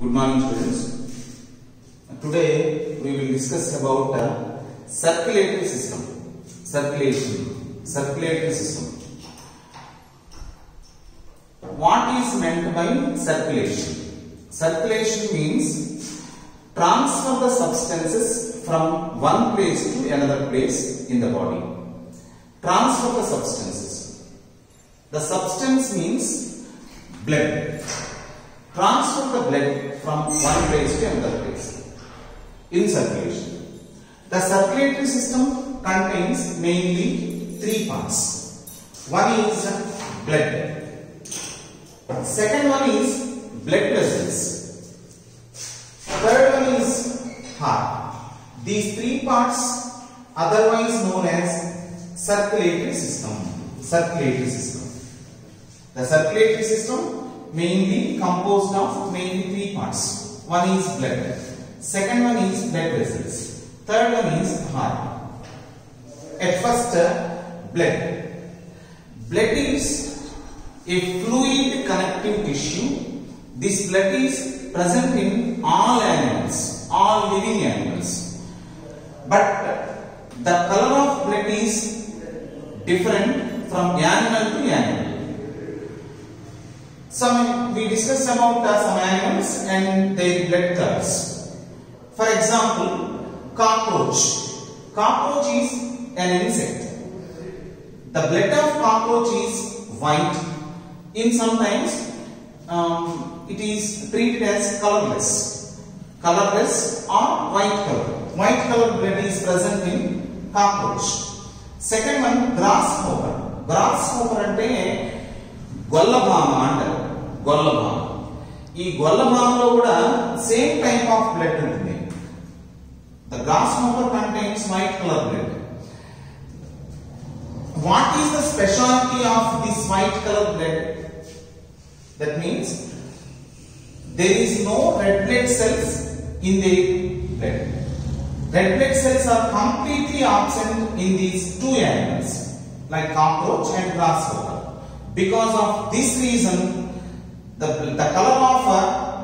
Good morning, students. Today we will discuss about circulatory system. Circulatory system. What is meant by circulation? Circulation means transfer the substances from one place to another place in the body. Transfer the substances. The substance means blood. Transfer the blood from one place to another place in circulation. The circulatory system contains mainly three parts. One is blood. Second one is blood vessels. Third one is heart. These three parts, otherwise known as circulatory system. The circulatory system mainly composed of mainly three parts. One is blood. Second one is blood vessels. Third one is heart. At first, blood. Blood is a fluid connective tissue. This blood is present in all animals, all living animals. But the color of blood is different from animal to animal. We discussed about some animals and their blood colors. For example, cockroach. Cockroach is an insect. The blood of cockroach is white. In sometimes it is treated as colorless or white color. White color blood is present in cockroach. Second one, grasshopper. Grasshopper ante Gollabhama అంటారు. గొల్లభామ. ఈ గొల్లభామలో కూడా same type of blood ఉంటుంది. The grasshopper contains white color blood. What is the specialty of this white color blood? That means there is no red blood cells in the blood. Red blood cells are completely absent in these two animals like cockroach and grasshopper. Because of this reason, the color of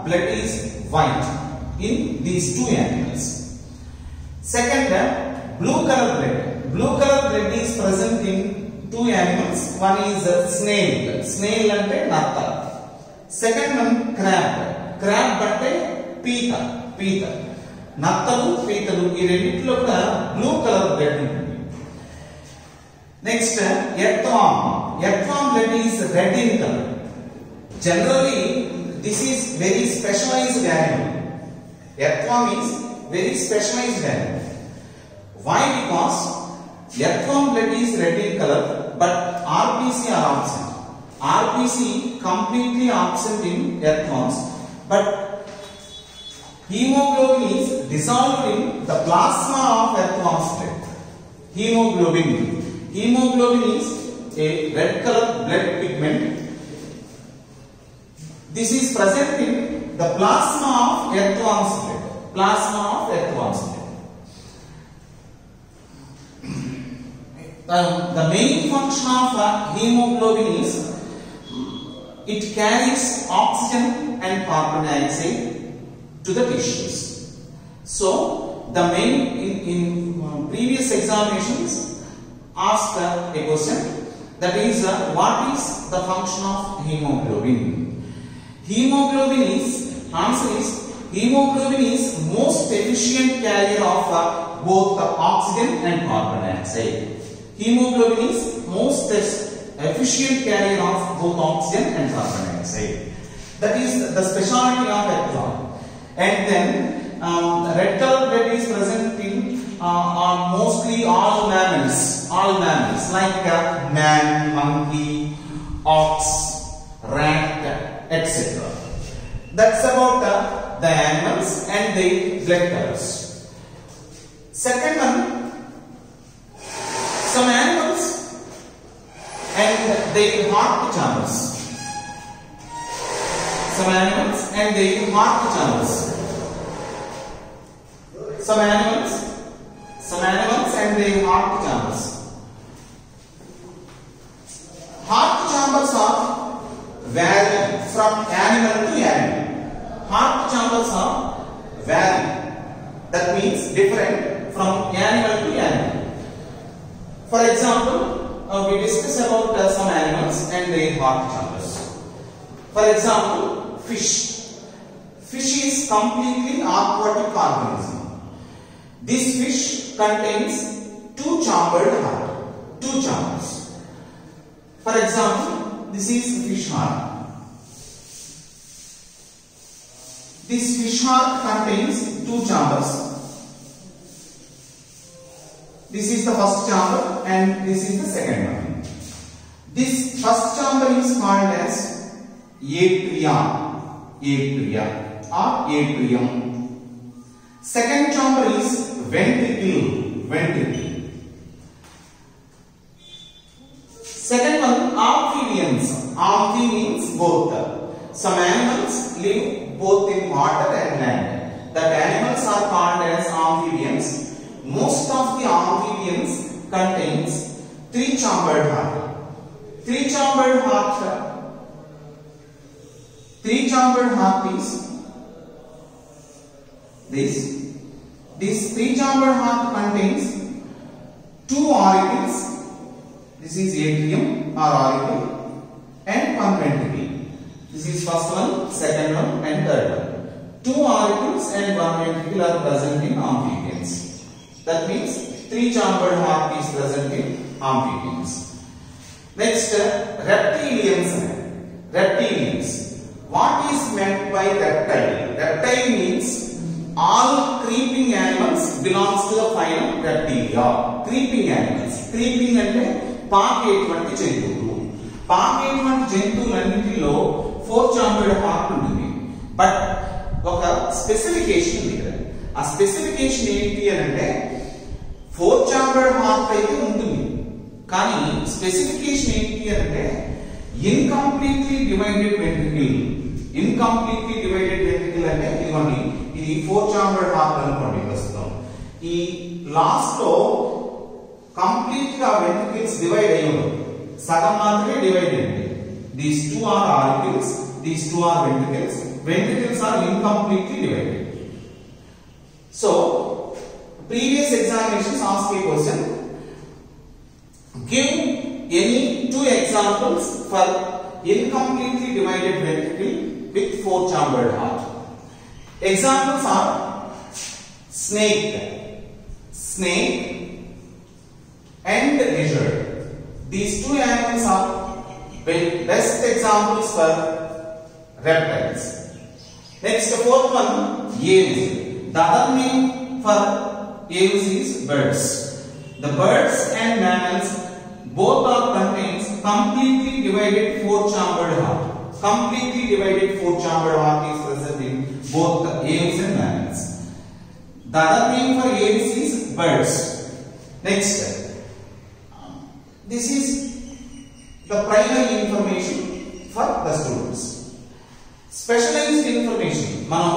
blood is white in these two animals. Second, blue color blood. Blue color blood is present in two animals. One is snail. Snail ante natta. Second one, crab. Crab ante pita. Nattalu, pitalu ఈ రెండిట్లో కూడా blue color blood ఉంటుంది. Next, earthworm. Earthworm blood is red in color. Generally, this is very specialized animal. Earthworm is very specialized animal. Why? Because earthworm blood is red in color, but RBC are absent. RBC completely absent in earthworms, but hemoglobin is dissolved in the plasma of earthworm's blood. Hemoglobin is a red color blood pigment. This is present in the plasma of earthworm's blood. The main function of hemoglobin is it carries oxygen and carbon dioxide to the tissues. So the main in previous examinations asked a question, that is what is the function of hemoglobin? Answer is hemoglobin is most efficient carrier of both the oxygen and carbon dioxide. Hemoglobin is most efficient carrier of both oxygen and carbon dioxide. That is the specialty of earthworm. And then red color blood is present in mostly all mammals like man, monkey, ox, rat, etc. That's about the animals and their blood colors. Second one, some animals and their heart chambers. Some animals and their heart chambers. Heart chambers are vary from animal to animal. Heart chamber vary. That means different from animal to animal. For example, we discuss about some animals and their heart chambers. For example, fish. Fish is completely aquatic organism. This fish contains two-chambered heart. Two chambers. For example, this is fish heart. This fish heart contains two chambers. This is the first chamber and this is the second one. This first chamber is called as atria or atrium. Second chamber is ventricle. Second one, amphibians. Amphi means both. Some animals live both in water and land. That animals are called as amphibians. Most of the amphibians contains three-chambered heart. Three-chambered heart is this. This three-chambered heart contains two auricles. This is atrium or auricle and one ventricle. This is first one, second one and third one. Two auricles and one ventricle are present in amphibians. That means three-chambered heart is present in amphibians. Next, reptilians. Reptilians. What is meant by reptile? Reptile means all creeping animals belongs to the phylum Reptilia. Creeping animals. Creeping అంటే పాకేటువంటి జంతువులు. పాకేటువంటి జంతువులన్నిటిలో four-chambered heart ఉంటుంది. But ఒక specification ఉంది ఇక్కడ. ఆ specification ఏంటి అంటే four-chambered heart అయితే ఉంటుంది. కానీ స్పెసిఫికేషన్ ఏంటి అంటే incompletely divided ventricle. Incompletely divided ventricle అంటే ఇదిగోండి, ఇది four-chambered heart అనుకోండి ప్రస్తుతం. ఈ లాస్ట్ లో కంప్లీట్ గా వెంట్రికల్స్ డివైడ్ అయ్యాయి. సగం మాత్రమే డివైడ్ అయ్యింది. These two are auricles, these two are ventricles. Ventricles are incompletely divided. So, previous examinations ask a question. Give any two examples for incompletely divided ventricle with four-chambered heart. Examples are snake and lizard. These two animals are best examples for reptiles. Next, the fourth one, aves. The other name for aves is birds. The birds and mammals both are contains completely divided four-chambered heart. Completely divided four-chambered heart is present in both the aves and mammals. The other name for aves is birds. Next, this is the primary information for the students. Specialized information మనం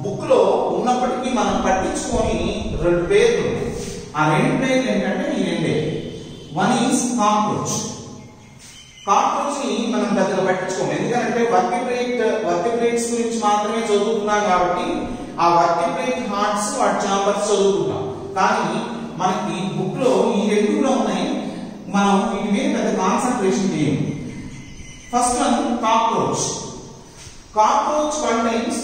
book లో ఉన్నప్పటికీ మనం పట్టించుకొని రెండు పేర్లు ఉన్నాయి. ఆ రెండు పేర్లు ఏంటంటే ఈ రెండే. One is cockroach. కాక్రోచ్ ని మనం పెద్దగా పట్టించుకోము, ఎందుకంటే వర్టిబ్రేట్స్ గురించి మాత్రమే చదువుతున్నాం కాబట్టి ఆ వర్టిబ్రేట్ హార్ట్స్ వాటి చాంబర్స్ చదువుకుంటాం. కానీ మనకి బుక్ లో ఈ రెండు కూడా ఉన్నాయి, మనం వీటి మీద పెద్ద కాన్సంట్రేషన్ చేయం. First one cockroach. Cockroach contains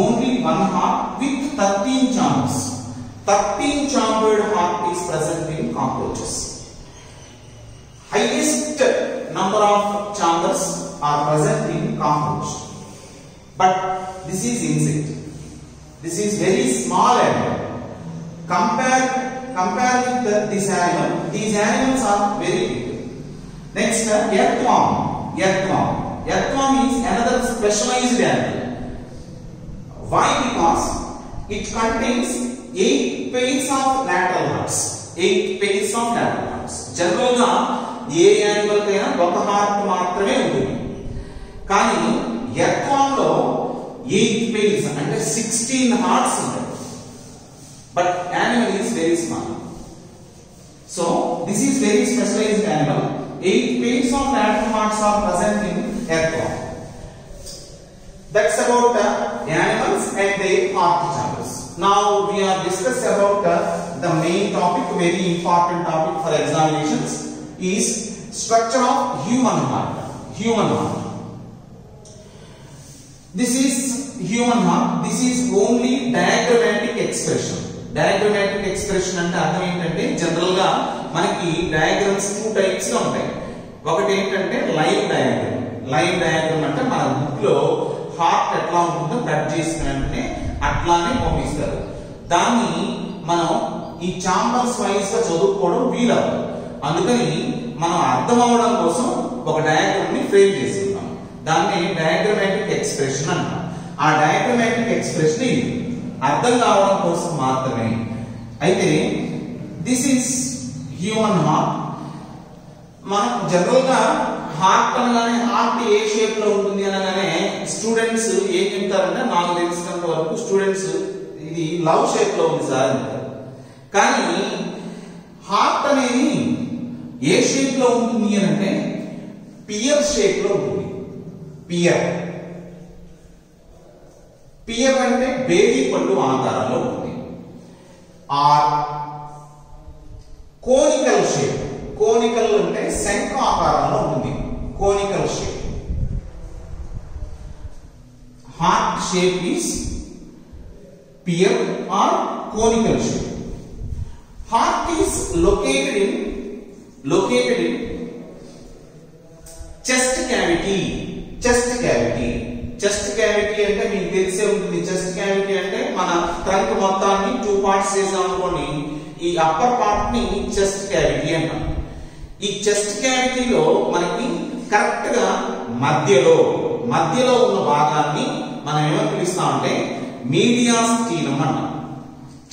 only one heart with 13 chambers. 13-chambered heart is present in cockroaches. Highest number of chambers are present in cockroach. But this is insect. This is very small animal. Compare with this animal. These animals are very big. Next, earthworm. Earthworm is another specialized animal. Why? Because it contains 8 pairs of lateral hearts. 8 pairs of lateral hearts. జనరల్గా ఏ animal కైనా ఒక heart మాత్రమే ఉంటుంది, కానీ ఎర్త్వామ్ లో 8 pairs అంటే 16 hearts ఉంటాయి. But animal is very small. So this is very specialised animal. 8 pairs of lateral hearts are present in earthworm. That's about animals and their heart chambers. Now we are discuss about the main topic, very important topic for examinations, is structure of human heart. Human heart. This is human heart. This is only diagrammatic expression. Diagrammatic expression అంటే అర్థం ఏంటంటే general గా మనకి diagrams 2 types గా ఉంటాయి. ఒకటి ఏంటంటే line diagram. Line diagram అంటే మన బుక్ లో హార్ట్ ఎట్లా ఉంటుందో కట్ చేసిన వెంటనే అట్లానే పంపిస్తారు. దాన్ని మనం ఈ చాంబర్స్ వైజ్ గా చదువుకోవడం వీలవ్వదు. అందుకని మనం అర్థం అవ్వడం కోసం ఒక డయాగ్రామ్ ని ఫ్రేమ్ చేసుకుంటాం. దాన్ని డయాగ్రమాటిక్ ఎక్స్ప్రెషన్ అంటాం. ఆ డయాగ్రమాటిక్ ఎక్స్ప్రెషన్ ఇది అర్థం కావడం కోసం మాత్రమే. అయితే దిస్ ఈస్ హ్యూమన్ హార్ట్. మనం జనరల్ గా హార్ట్ అనగానే హార్ట్ ఏ షేప్ లో ఉంటుంది అనగానే స్టూడెంట్స్ ఏం చెప్తారంటే నాకు తెలిసినంత వరకు స్టూడెంట్స్ ఇది లవ్ షేప్ లో ఉంది సార్ అంటారు. కానీ హార్ట్ అనేది ఏ షేప్ లో ఉంటుంది అని అంటే పియర్ షేప్ లో ఉంటుంది. పియర్ పియర్ అంటే బేబీ పళ్ళు ఆకారంలో ఉంటుంది. Are conical shape. కోనికల్ అంటే శంఖ ఆకారంలో ఉంటుంది. Conical shape. Heart shape is pear or conical shape. Heart is located in chest cavity. Chest cavity. Chest cavity అంటే మీకు తెలిసే ఉంటుంది. చెస్ట్ క్యావిటీ అంటే మన ట్రంక్ మొత్తాన్ని 2 పార్ట్స్ చేసాం అనుకోండి, ఈ అప్పర్ పార్ట్ ని చెస్ట్ క్యావిటీ అంటాం. ఈ చెస్ట్ క్యావిటీలో మనకి కరెక్ట్ గా మధ్యలో ఉన్న భాగాన్ని మనం ఏమని పిలుస్తామంటే మీడియాస్టీనం అంటాం.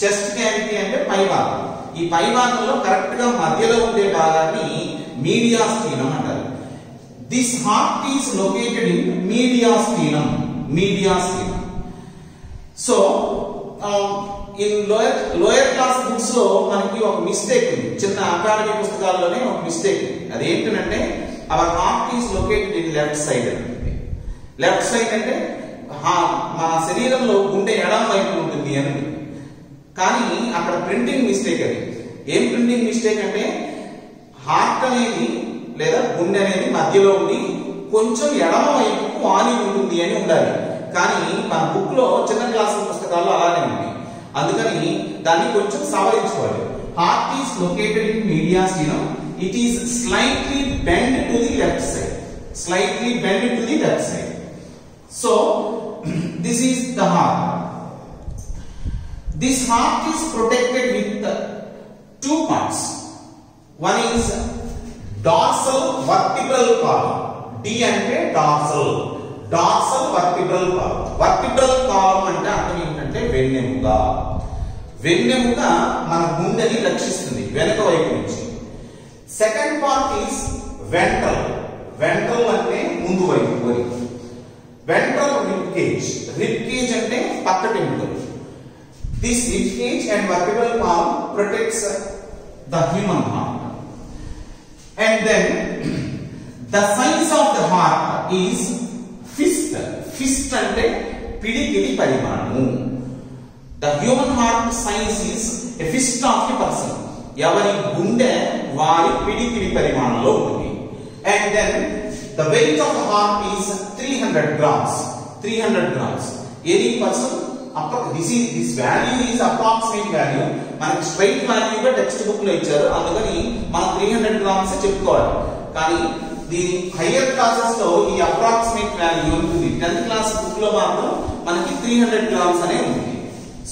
చెస్ట్ క్యావిటీ అంటే పై భాగం. ఈ పై భాగంలో కరెక్ట్ గా మధ్యలో ఉండే భాగాన్ని మీడియాస్టీనం అంటారు. This heart is located in mediastinum. Mediastinum. So, in lower class books లో మనకి ఒక మిస్టేక్ ఉంది. చిన్న అకాడమిక్ పుస్తకాల్లోనే ఒక మిస్టేక్ ఉంది. అది ఏంటంటే our heart is located in left side అంటుంది. లెఫ్ట్ సైడ్ అంటే మన శరీరంలో గుండె ఎడమ వైపు ఉంటుంది అని. కానీ అక్కడ ప్రింటింగ్ మిస్టేక్. అది ఏం ప్రింటింగ్ మిస్టేక్ అంటే హార్ట్ అనేది లేదా గుండె అనేది మధ్యలో ఉండి కొంచెం ఎడమ వైపుకు ఆని ఉంటుంది అని ఉండాలి. కానీ మన బుక్ లో చిన్న క్లాస్ పుస్తకాల్లో అలానే ఉంది. అందుకని దాన్ని కొంచెం సవరించుకోవాలి. Heart is located in mediastinum. It is slightly bend to the left side. Slightly bend to the left side. So this is the heart. This heart is protected with 2 parts. One is dorsal vertebral column. D అంటే dorsal vertebral column. Vertebral column అంటే అర్థం ఏంటంటే వెన్నెముక. వెన్నెముక మన గుండెని రక్షిస్తుంది వెనక వైపు నుంచి. Second part is ventral. Ventral అంటే ముందు వైపు వరి. Ventral rib cage. Rib cage అంటే పక్కటెముకలు. This rib cage and vertebral column protects the human heart. And then the size of the heart is fist. Fist అంటే పిడికిలి పరిమాణము. The human heart size is a fist of the person. ఎవరి గుండె వారి పిడికిలి పరిమాణంలో ఉంటుంది. And then the weight of the heart is 300 grams. 300 grams. Any person this value is approximate value. మనకి స్ట్రైట్ వాల్యూ గా టెక్స్ట్ బుక్ లో ఇచ్చారు. అందుకని మనం 300 గ్రామ్స్ చెప్పుకోవాలి. కానీ దీని హైయర్ క్లాసెస్ లో ఈ అప్రాక్సిమేట్ వాల్యూ ఉంటుంది. 10th క్లాస్ బుక్ లో మాత్రం మనకి 300 గ్రామ్స్ అనే ఉంటుంది.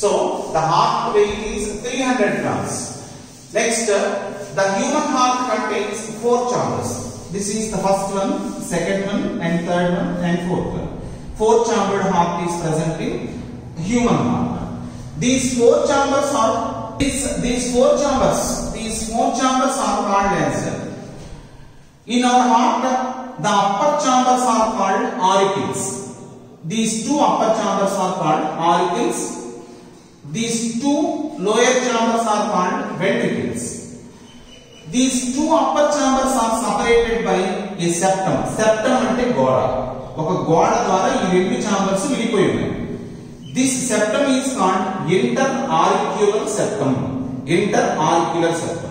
So the heart weight is 300 grams. Next the human heart contains 4 chambers. This is the first one, second one, and third one, and fourth one. 4 chambered heart is present in human heart. These 4 chambers are called as in our heart. The upper chambers are called auricles. These 2 upper chambers are called auricles. These 2 lower chambers are called ventricles. These 2 upper chambers are separated by a septum. Septum ante goda. ఒక గోడ ద్వారా ఈ రెండు chambers విడిపోయి ఉన్నాయి. This septum is called inter auricular septum. Inter auricular septum.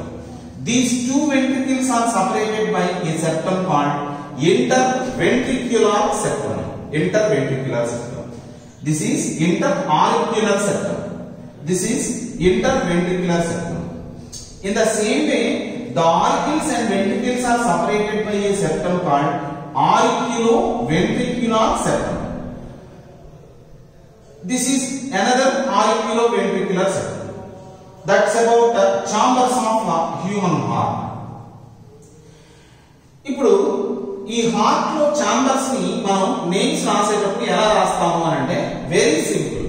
These two ventricles are separated by a septum called interventricular septum. Interventricular septum. This is interauricular septum. This is interventricular septum. In the same way, the auricles and ventricles are separated by a septum called auriculoventricular septum. This is another auriculoventricular septum. That's about the chambers of human heart. ఇప్పుడు ఈ heart లో chambers ని మనం names రాసేటప్పుడు ఎలా రాస్తాము అని అంటే వెరీ సింపుల్.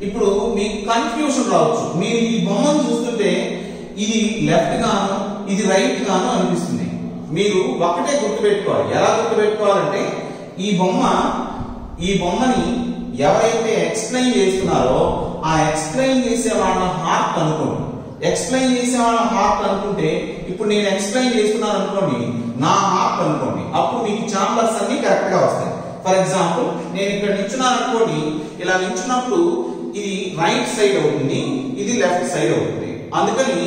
ఇప్పుడు మీకు కన్ఫ్యూజన్ రావచ్చు. మీరు ఈ బొమ్మను చూస్తుంటే ఇది లెఫ్ట్ గాను ఇది రైట్ గాను అనిపిస్తుంది. మీరు ఒకటే గుర్తుపెట్టుకోవాలి. ఎలా గుర్తుపెట్టుకోవాలంటే ఈ బొమ్మని ఎవరైతే ఎక్స్ప్లెయిన్ చేస్తున్నారో ఆ ఎక్స్ప్లెయిన్ చేసే వాళ్ళ హార్ట్ అనుకోండి. ఎక్స్ప్లెయిన్ చేసే వాళ్ళ హార్ట్ అనుకుంటే ఇప్పుడు నేను ఎక్స్ప్లెయిన్ చేస్తున్నాను అనుకోండి, నా హార్ట్ అనుకోండి. అప్పుడు మీకు చాంబర్స్ అన్ని కరెక్ట్ గా వస్తాయి. ఫర్ ఎగ్జాంపుల్ నేను ఇక్కడ నిల్చున్నాను అనుకోండి, ఇలా నిల్చున్నప్పుడు ఇది రైట్ సైడ్ అవుతుంది, ఇది లెఫ్ట్ సైడ్ అవుతుంది. అందుకని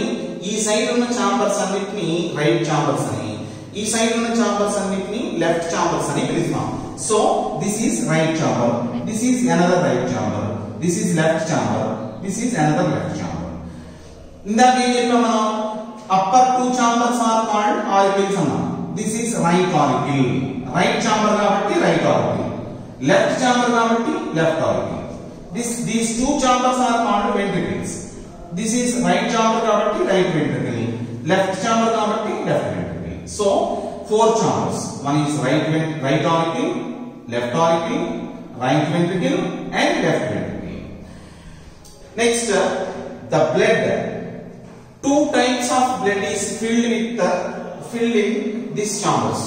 ఈ సైడ్ ఉన్న చాంబర్స్ అన్నిటిని రైట్ చాంబర్స్ అని, ఈ సైడ్ ఉన్న చాంబర్స్ అన్నిటిని లెఫ్ట్ చాంబర్స్ అని పిలుస్తాం. So this is right chamber, this is another right chamber, this is left chamber, this is another left chamber. ఇందాక ఏం చెప్పాం మనం? Upper two chambers are called auricles అన్నాం. This is right auricle, right chamber కాబట్టి right auricle, left chamber కాబట్టి left auricle. These two chambers are called ventricles. This is right chamber కాబట్టి right ventricle, left chamber కాబట్టి left ventricle. So four chambers. One is right auricle, left auricle, right ventricle and left ventricle. Next, the blood. Two types of blood is filled in these chambers.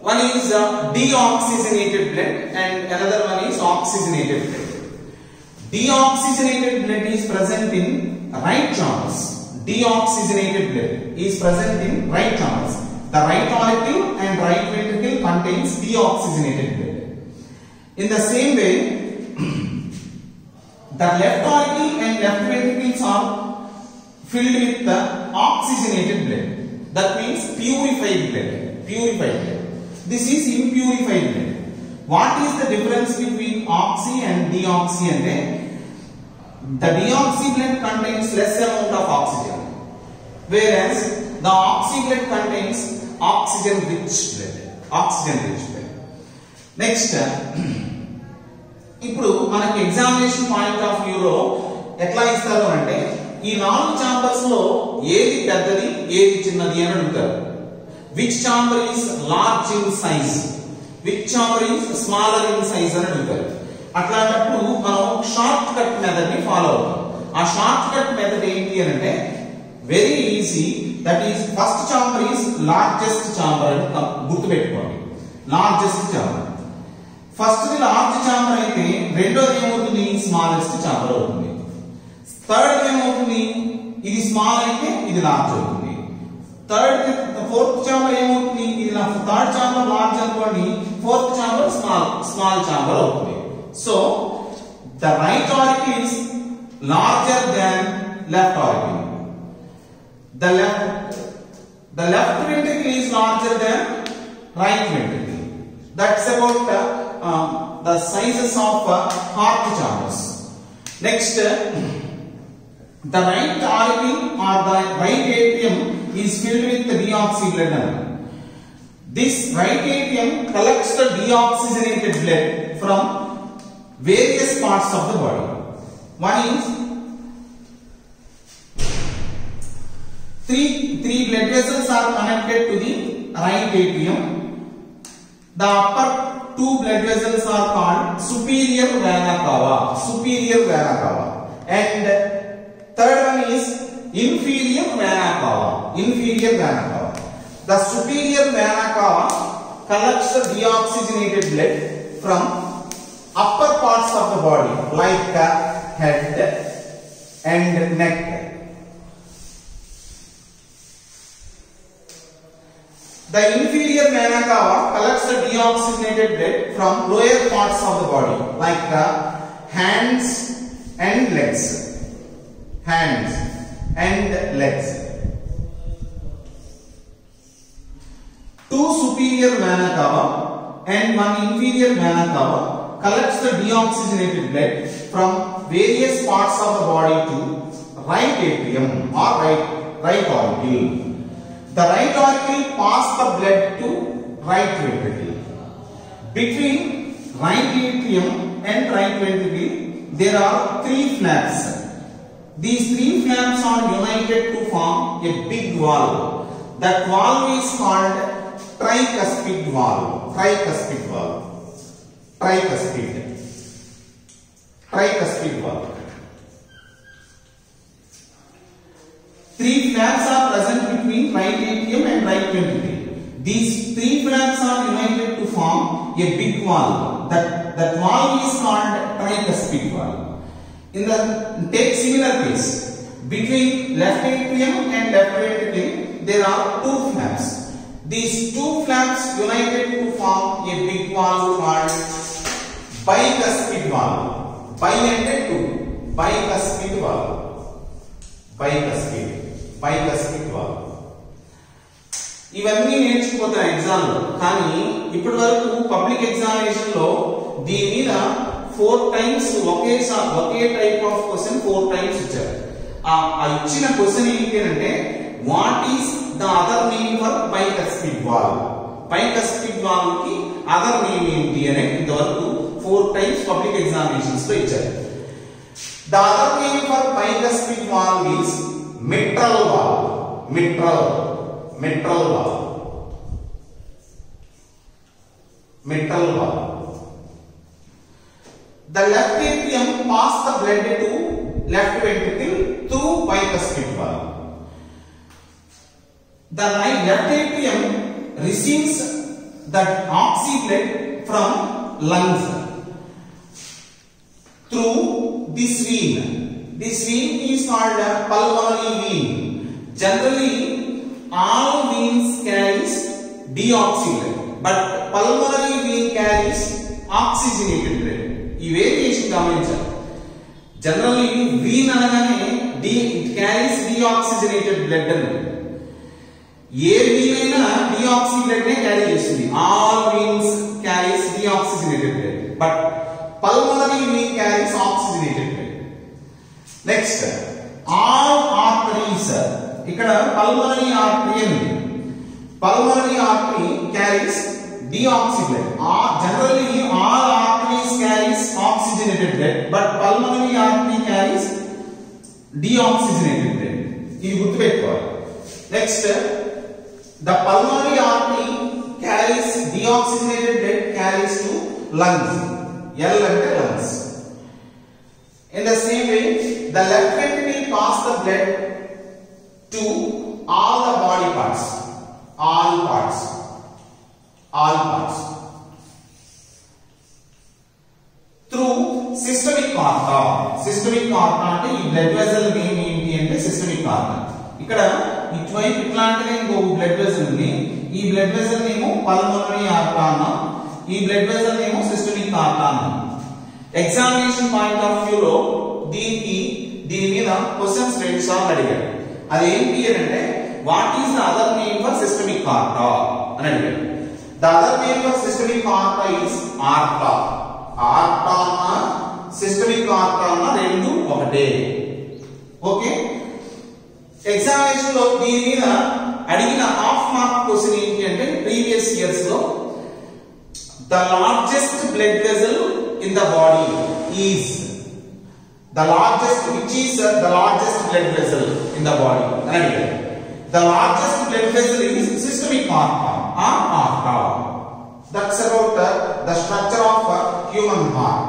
One is deoxygenated blood and another one is oxygenated blood. Deoxygenated blood is present in right chambers. Deoxygenated blood is present in right chambers. The right auricle and right ventricle contains deoxygenated blood. In the same way, the left auricle and left ventricles are filled with the oxygenated blood. That means purified blood. Purified blood. This is impurified blood. What is the difference between oxy and deoxy? And the deoxy blood contains less amount of oxygen, whereas the oxy blood contains oxygen rich blood. Oxygen rich blood. Next, ఇప్పుడు మనకి examination point of వ్యూలో ఎట్లా ఇస్తారు అంటే ఈ నాలుగు chambers లో ఏది పెద్దది ఏది చిన్నది అని అడుగుతారు. Which chamber is large in size, which chamber is smaller in size అని అడుగుతారు. అట్లాంటప్పుడు మనం షార్ట్ కట్ మెథడ్ ని ఫాలో అవుతాం. ఆ షార్ట్ కట్ మెథడ్ ఏంటి అని అంటే very easy. That is first chamber is largest chamber అని గుర్తుపెట్టుకోండి. Largest chamber. First the large chamber అయితే రెండోది ఏమవుతుంది? స్మాలెస్ట్ చాంబర్ అవుతుంది. థర్డ్ ఏమవుతుంది? ఇది స్మాల్ అయితే ఇది లార్జ్ అవుతుంది. ఫోర్త్ చాంబర్ ఏమవుతుంది? ఇది థర్డ్ చాంబర్ లార్జ్ అనుకోండి, ఫోర్త్ చాంబర్ స్మాల్ చాంబర్ అవుతుంది. So the right auricle is larger than left auricle. The left ventricle is larger than right ventricle. That's about the sizes of heart chambers. Next, the right auricle or the right atrium is filled with deoxy blood. This right atrium collects the deoxygenated blood from various parts of the body. One is three blood vessels are connected to the right atrium. The upper two blood vessels are called superior vena cava. Superior vena cava. And third one is inferior vena cava. Inferior vena cava. The superior vena cava collects the deoxygenated blood from upper parts of the body like the head and neck. The inferior vena cava collects the deoxygenated blood from lower parts of the body, like the hands and legs. Hands and legs. Two superior vena cava and one inferior vena cava collects the deoxygenated blood from various parts of the body to right atrium or right auricle. The right auricle passes the blood to right ventricle. Between right atrium and right ventricle, there are three flaps. These three flaps are united to form a big valve. That valve is called tricuspid valve. Tricuspid valve. Tricuspid valve. Three flaps are present between right atrium and right ventricle. These three flaps are united to form a big valve. That valve is called tricuspid valve. Take similar case. Between left atrium and left ventricle, there are two flaps. These two flaps united to form a big valve called bicuspid valve. Bi అంటే two. Bicuspid valve. Bicuspid valve. ఇవన్నీ నేర్చుకుపోతారు exam లో. కానీ ఇప్పటి వరకు public examination లో దీని మీద 4 times okay type of question 4 times ఇచ్చారు. ఆ ఇచ్చిన క్వశ్చన్ ఏంటి అంటే what is the other name for bicuspid valve? bicuspid valve కి అదర్ నేమ్ ఏంటి అని ఇంతవరకు 4 times పబ్లిక్ ఎగ్జామినేషన్స్ లో ఇచ్చారు. The other name for bicuspid valve is mitral valve. Mitral valve. The left atrium passes the blood to left ventricle through bicuspid valve. The left atrium receives the oxy blood from lungs through this vein. This vein is called a pulmonary vein. Generally, all veins carries deoxy blood, but pulmonary vein carries oxygenated blood. ఈ variation గమనించాలి. Generally Wien అనగానే it carries deoxygenated blood అని. ఏ Wien అయినా deoxy blood నే carry చేస్తుంది. All veins carries deoxygenated blood, but pulmonary vein carries oxygenated blood. Next, all arteries. ఇక్కడ pulmonary artery ఉంది. Pulmonary artery carries deoxy blood. Generally, all arteries carries oxygenated blood, but pulmonary artery carries deoxygenated blood. ఇది గుర్తుపెట్టుకోవాలి. Next, the pulmonary artery carries deoxygenated blood carries to lungs. L అంటే lungs. In the same way, the left ventricle passes the blood to all the body parts. All parts. Through systemic aorta. Systemic aorta అంటే ఈ blood vessel name ఏంటి అంటే systemic aorta. ఇక్కడ ఇటువైపు ఇట్లాంటిదే ఇంకో blood vessel ఉంది. ఈ బ్లడ్ వెసల్ నేమో పల్మోనరీ aorta అన్నాం. ఈ బ్లడ్ వెసల్ నేమో సిస్టమిక్ aorta అన్నాం. ఎగ్జామినేషన్ పాయింట్ ఆఫ్ వ్యూ లో దీని మీద క్వశ్చన్స్ 2 సార్లు అడిగారు. అది ఏంటి అంటే what is the other name for systemic aorta అని అడిగారు. The other name for systemic aorta is aorta. Aorta na systemic aorta na rendu okate. Okay. Examination lo దీని మీద అడిగిన హాఫ్ మార్క్ క్వశ్చన్ ఏంటి అంటే ప్రీవియస్ ఇయర్స్ లో the largest blood vessel in the body is the largest which is the largest blood vessel in the body. The largest blood vessel is systemic aorta. Aorta. That's about the structure of a human heart.